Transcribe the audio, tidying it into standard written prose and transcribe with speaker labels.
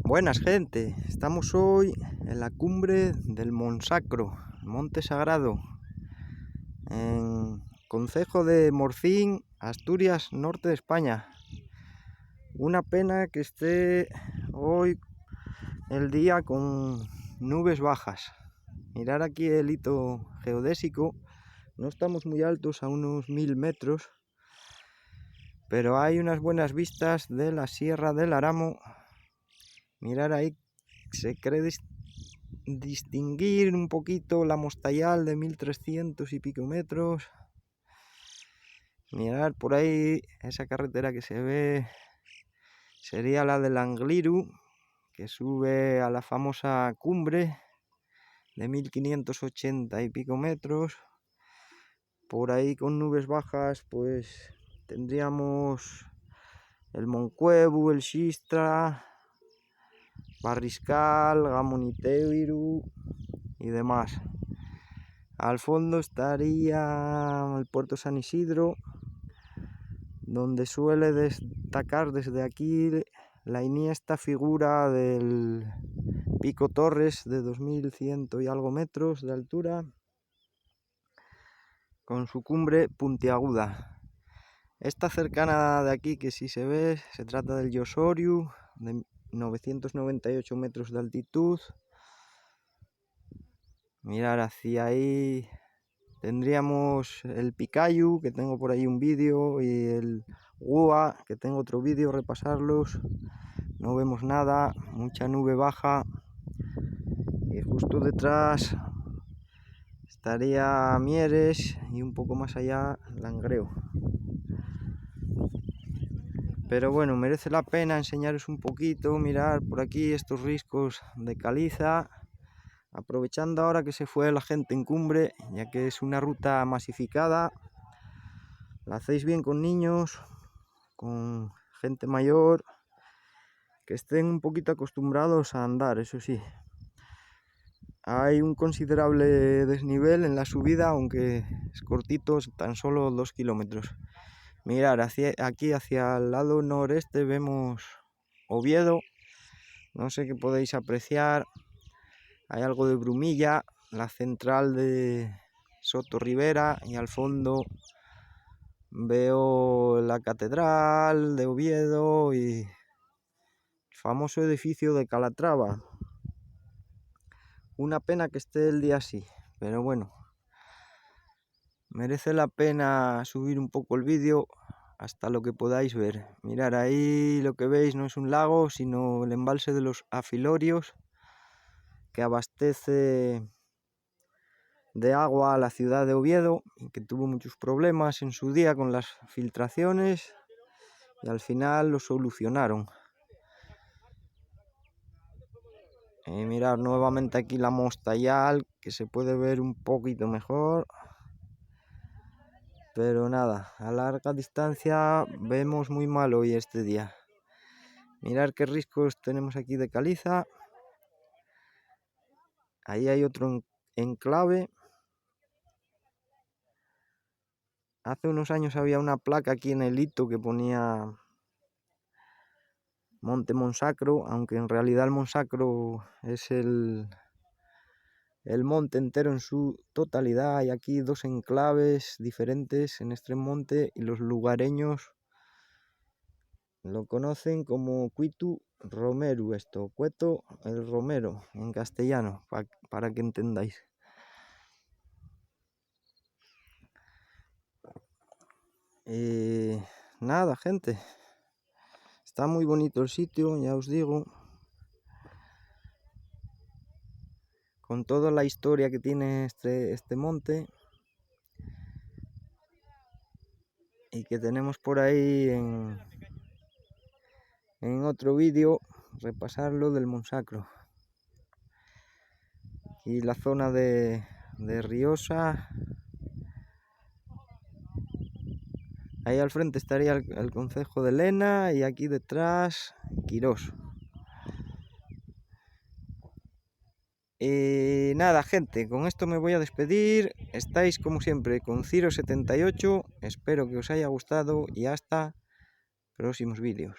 Speaker 1: Buenas gente, estamos hoy en la cumbre del Monsacro, monte sagrado, en concejo de Morcín, Asturias, norte de España. Una pena que esté hoy el día con nubes bajas. Mirar aquí el hito geodésico, no estamos muy altos, a unos 1000 metros, pero hay unas buenas vistas de la Sierra del Aramo. Mirar ahí, se cree distinguir un poquito la Mostayal de 1300 y pico metros. Mirar por ahí, esa carretera que se ve sería la del Angliru, que sube a la famosa cumbre de 1580 y pico metros. Por ahí con nubes bajas pues tendríamos el Moncuevu, el Xistra, Barriscal, Gamoniteiru y demás. Al fondo estaría el puerto San Isidro, donde suele destacar desde aquí la iniesta figura del Pico Torres de 2100 y algo metros de altura, con su cumbre puntiaguda. Esta cercana de aquí, que sí se ve, se trata del Llosoriu, de 998 metros de altitud. Mirar hacia ahí tendríamos el Picayu, que tengo por ahí un vídeo, y el Gua, que tengo otro vídeo, repasarlos. No vemos nada, mucha nube baja, y justo detrás estaría Mieres y un poco más allá Langreo. Pero bueno, merece la pena enseñaros un poquito, mirar por aquí estos riscos de caliza, aprovechando ahora que se fue la gente en cumbre, ya que es una ruta masificada. La hacéis bien con niños, con gente mayor, que estén un poquito acostumbrados a andar, eso sí. Hay un considerable desnivel en la subida, aunque es cortito, tan solo 2 kilómetros. Mirar, aquí hacia el lado noreste vemos Oviedo, no sé qué podéis apreciar, hay algo de Brumilla, la central de Sotorribera, y al fondo veo la catedral de Oviedo y el famoso edificio de Calatrava. Una pena que esté el día así, pero bueno, merece la pena subir un poco el vídeo hasta lo que podáis ver. Mirar, ahí lo que veis no es un lago, sino el embalse de los Afilorios, que abastece de agua a la ciudad de Oviedo, y que tuvo muchos problemas en su día con las filtraciones, y al final lo solucionaron. Mirar nuevamente aquí la Mostayal, que se puede ver un poquito mejor, pero nada, a larga distancia vemos muy mal hoy este día. Mirar qué riscos tenemos aquí de caliza. Ahí hay otro enclave. Hace unos años había una placa aquí en el hito que ponía Monte Monsacro, aunque en realidad el Monsacro es el monte entero en su totalidad. Hay aquí dos enclaves diferentes en este monte, y los lugareños lo conocen como Cuitu Romeru, Cueto el Romero en castellano, para que entendáis. Nada, gente, está muy bonito el sitio, ya os digo, con toda la historia que tiene este monte, y que tenemos por ahí en otro vídeo, repasarlo del Monsacro. Y la zona de Riosa. Ahí al frente estaría el concejo de Lena, y aquí detrás Quirós. Y nada, gente, con esto me voy a despedir. Estáis como siempre con Ciro78. Espero que os haya gustado y hasta próximos vídeos.